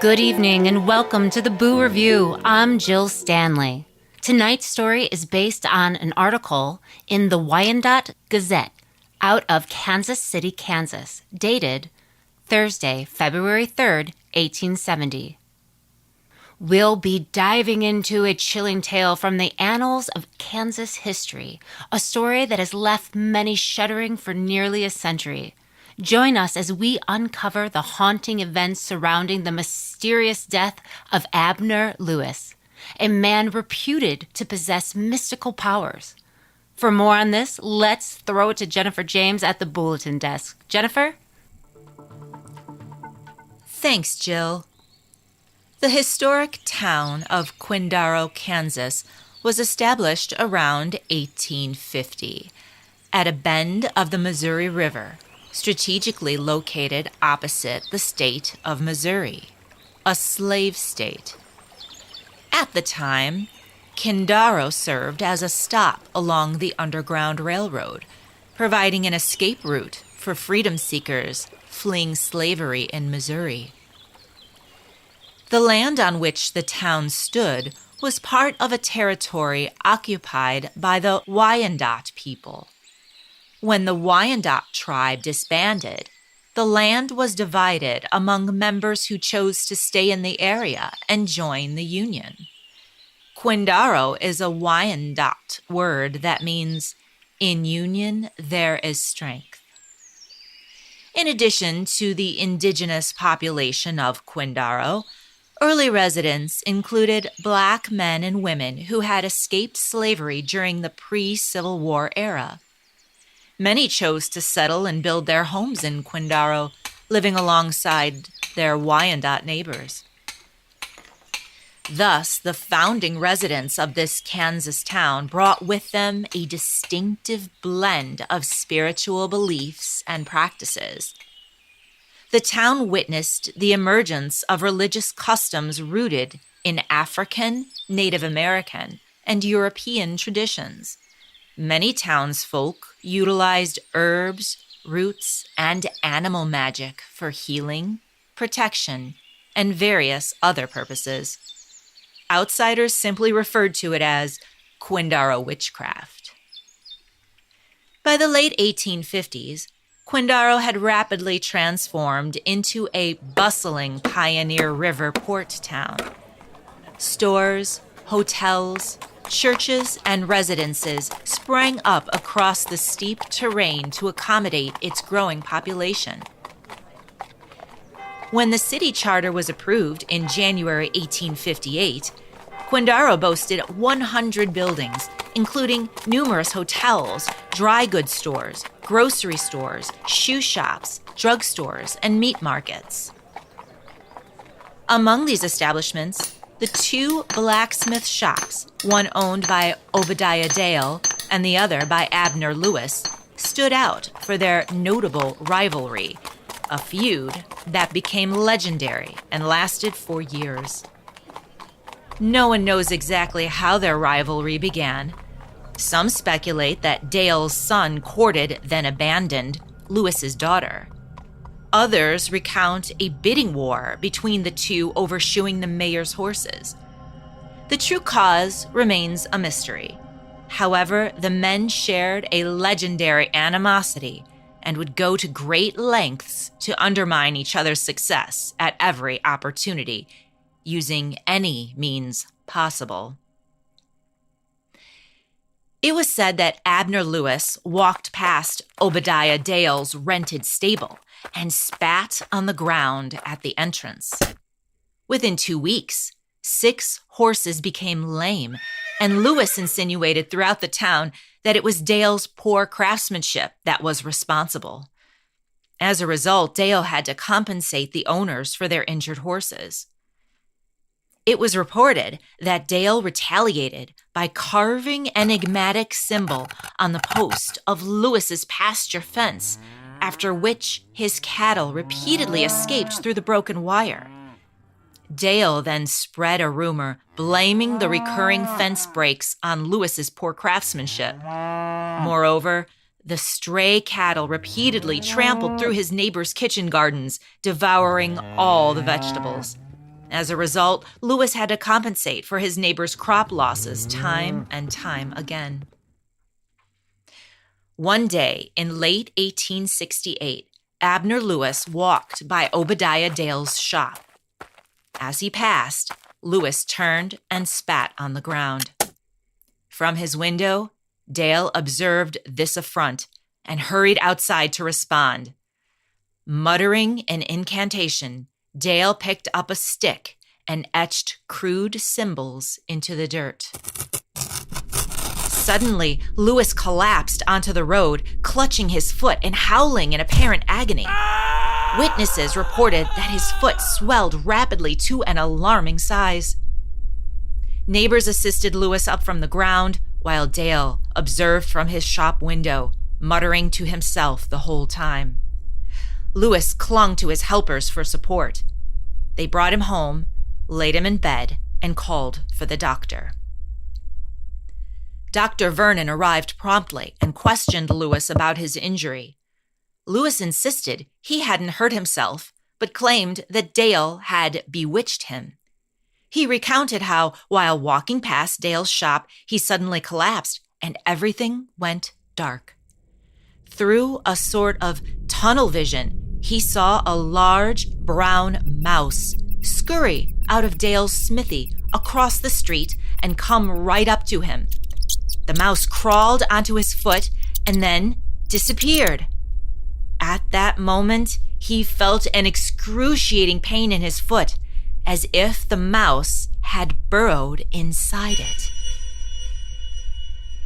Good evening and welcome to the Boo Review. I'm Jill Stanley. Tonight's story is based on an article in the Wyandotte Gazette out of Kansas City, Kansas, dated Thursday, February 3rd, 1870. We'll be diving into a chilling tale from the annals of Kansas history, a story that has left many shuddering for nearly a century. Join us as we uncover the haunting events surrounding the mysterious death of Abner Lewis, a man reputed to possess mystical powers. For more on this, let's throw it to Jennifer James at the bulletin desk. Jennifer? Thanks, Jill. The historic town of Quindaro, Kansas, was established around 1850 at a bend of the Missouri River, strategically located opposite the state of Missouri, a slave state. At the time, Quindaro served as a stop along the Underground Railroad, providing an escape route for freedom seekers fleeing slavery in Missouri. The land on which the town stood was part of a territory occupied by the Wyandotte people. When the Wyandotte tribe disbanded, the land was divided among members who chose to stay in the area and join the Union. Quindaro is a Wyandotte word that means, "In union there is strength." In addition to the indigenous population of Quindaro, early residents included Black men and women who had escaped slavery during the pre-Civil War era. Many chose to settle and build their homes in Quindaro, living alongside their Wyandotte neighbors. Thus, the founding residents of this Kansas town brought with them a distinctive blend of spiritual beliefs and practices. The town witnessed the emergence of religious customs rooted in African, Native American, and European traditions. Many townsfolk utilized herbs, roots, and animal magic for healing, protection, and various other purposes. Outsiders simply referred to it as Quindaro witchcraft. By the late 1850s, Quindaro had rapidly transformed into a bustling Pioneer River port town. Stores, hotels, churches, and residences sprang up across the steep terrain to accommodate its growing population. When the city charter was approved in January 1858, Quindaro boasted 100 buildings, including numerous hotels, dry goods stores, grocery stores, shoe shops, drugstores, and meat markets. Among these establishments, the two blacksmith shops, one owned by Obadiah Dale and the other by Abner Lewis, stood out for their notable rivalry, a feud that became legendary and lasted for years. No one knows exactly how their rivalry began. Some speculate that Dale's son courted, then abandoned, Lewis's daughter. Others recount a bidding war between the two over shoeing the mayor's horses. The true cause remains a mystery. However, the men shared a legendary animosity and would go to great lengths to undermine each other's success at every opportunity, using any means possible. It was said that Abner Lewis walked past Obadiah Dale's rented stable and spat on the ground at the entrance. Within 2 weeks, 6 horses became lame, and Lewis insinuated throughout the town that it was Dale's poor craftsmanship that was responsible. As a result, Dale had to compensate the owners for their injured horses. It was reported that Dale retaliated by carving an enigmatic symbol on the post of Lewis's pasture fence, after which his cattle repeatedly escaped through the broken wire. Dale then spread a rumor blaming the recurring fence breaks on Lewis's poor craftsmanship. Moreover, the stray cattle repeatedly trampled through his neighbor's kitchen gardens, devouring all the vegetables. As a result, Lewis had to compensate for his neighbor's crop losses time and time again. One day in late 1868, Abner Lewis walked by Obadiah Dale's shop. As he passed, Lewis turned and spat on the ground. From his window, Dale observed this affront and hurried outside to respond. Muttering an incantation, Dale picked up a stick and etched crude symbols into the dirt. Suddenly, Lewis collapsed onto the road, clutching his foot and howling in apparent agony. Witnesses reported that his foot swelled rapidly to an alarming size. Neighbors assisted Lewis up from the ground, while Dale observed from his shop window, muttering to himself the whole time. Lewis clung to his helpers for support. They brought him home, laid him in bed, and called for the doctor. Dr. Vernon arrived promptly and questioned Lewis about his injury. Lewis insisted he hadn't hurt himself, but claimed that Dale had bewitched him. He recounted how, while walking past Dale's shop, he suddenly collapsed and everything went dark. Through a sort of tunnel vision, he saw a large brown mouse scurry out of Dale's smithy across the street and come right up to him. The mouse crawled onto his foot and then disappeared. At that moment, he felt an excruciating pain in his foot, as if the mouse had burrowed inside it.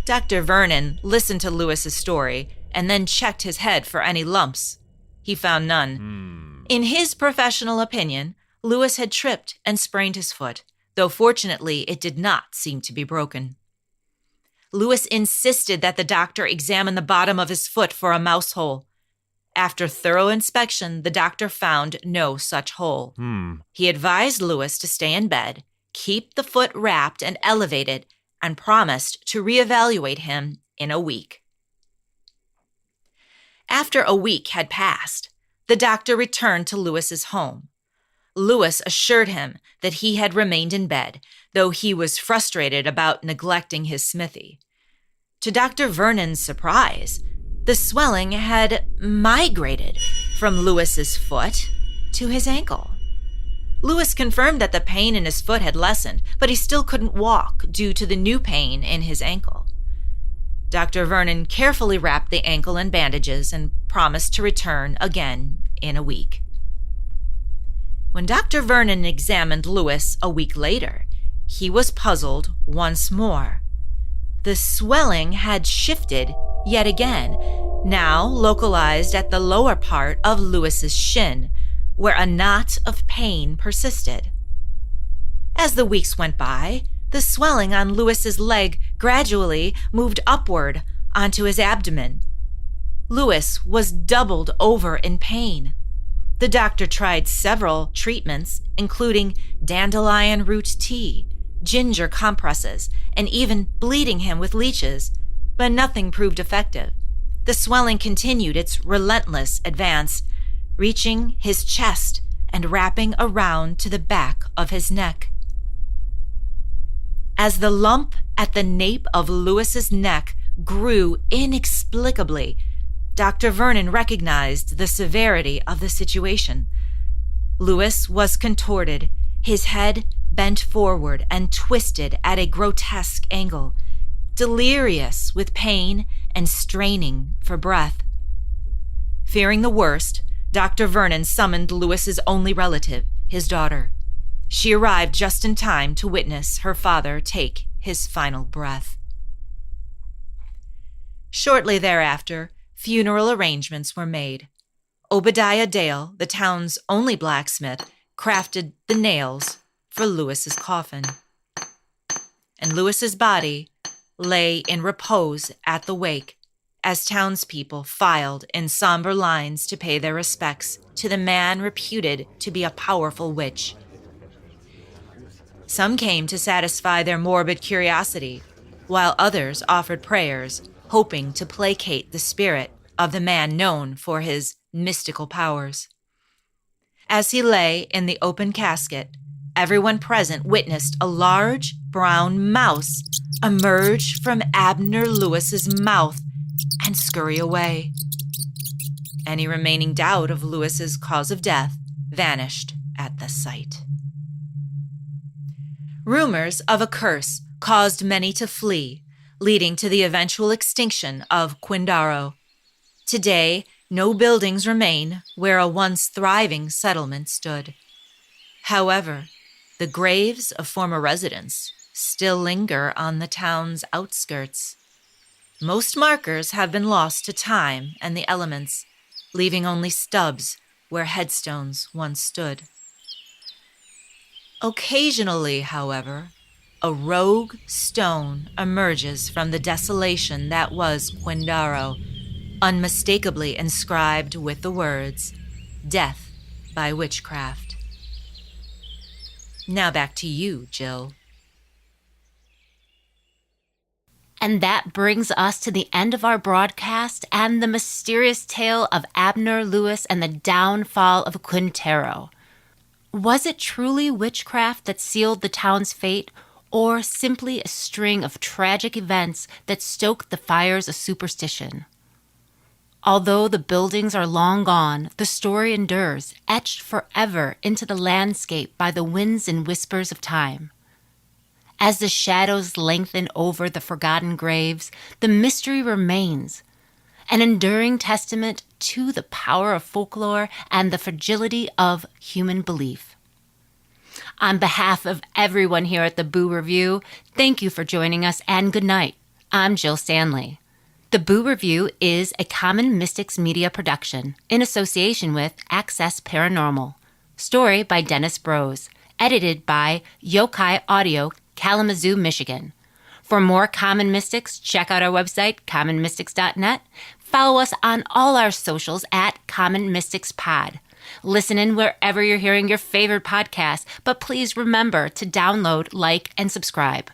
Dr. Vernon listened to Lewis's story and then checked his head for any lumps. He found none. In his professional opinion, Lewis had tripped and sprained his foot, though fortunately it did not seem to be broken. Lewis insisted that the doctor examine the bottom of his foot for a mouse hole. After thorough inspection, the doctor found no such hole. He advised Lewis to stay in bed, keep the foot wrapped and elevated, and promised to reevaluate him in a week. After a week had passed, the doctor returned to Lewis's home. Lewis assured him that he had remained in bed, though he was frustrated about neglecting his smithy. To Dr. Vernon's surprise, the swelling had migrated from Lewis's foot to his ankle. Lewis confirmed that the pain in his foot had lessened, but he still couldn't walk due to the new pain in his ankle. Dr. Vernon carefully wrapped the ankle in bandages and promised to return again in a week. When Dr. Vernon examined Lewis a week later, he was puzzled once more. The swelling had shifted yet again, now localized at the lower part of Lewis's shin, where a knot of pain persisted. As the weeks went by, the swelling on Lewis's leg gradually moved upward onto his abdomen. Lewis was doubled over in pain. The doctor tried several treatments, including dandelion root tea, ginger compresses, and even bleeding him with leeches, but nothing proved effective. The swelling continued its relentless advance, reaching his chest and wrapping around to the back of his neck. As the lump at the nape of Lewis's neck grew inexplicably, Dr. Vernon recognized the severity of the situation. Lewis was contorted, his head bent forward and twisted at a grotesque angle, delirious with pain and straining for breath. Fearing the worst, Dr. Vernon summoned Lewis's only relative, his daughter. She arrived just in time to witness her father take his final breath. Shortly thereafter, funeral arrangements were made. Obadiah Dale, the town's only blacksmith, crafted the nails for Lewis's coffin. And Lewis's body lay in repose at the wake as townspeople filed in somber lines to pay their respects to the man reputed to be a powerful witch. Some came to satisfy their morbid curiosity, while others offered prayers, hoping to placate the spirit of the man known for his mystical powers. As he lay in the open casket, everyone present witnessed a large brown mouse emerge from Abner Lewis's mouth and scurry away. Any remaining doubt of Lewis's cause of death vanished at the sight. Rumors of a curse caused many to flee, leading to the eventual extinction of Quindaro. Today, no buildings remain where a once thriving settlement stood. However, the graves of former residents still linger on the town's outskirts. Most markers have been lost to time and the elements, leaving only stubs where headstones once stood. Occasionally, however, a rogue stone emerges from the desolation that was Quindaro, unmistakably inscribed with the words, "Death by Witchcraft." Now back to you, Jill. And that brings us to the end of our broadcast and the mysterious tale of Abner Lewis and the downfall of Quindero. Was it truly witchcraft that sealed the town's fate, or simply a string of tragic events that stoked the fires of superstition? Although the buildings are long gone, the story endures, etched forever into the landscape by the winds and whispers of time. As the shadows lengthen over the forgotten graves, the mystery remains, an enduring testament to the power of folklore and the fragility of human belief. On behalf of everyone here at the Boo Review, thank you for joining us and good night. I'm Jill Stanley. The Boo Review is a Common Mystics Media production in association with Access Paranormal. Story by Dennis Brose. Edited by Yokai Audio, Kalamazoo, Michigan. For more Common Mystics, check out our website, commonmystics.net. Follow us on all our socials at Common Mystics Pod. Listen in wherever you're hearing your favorite podcast, but please remember to download, like, and subscribe.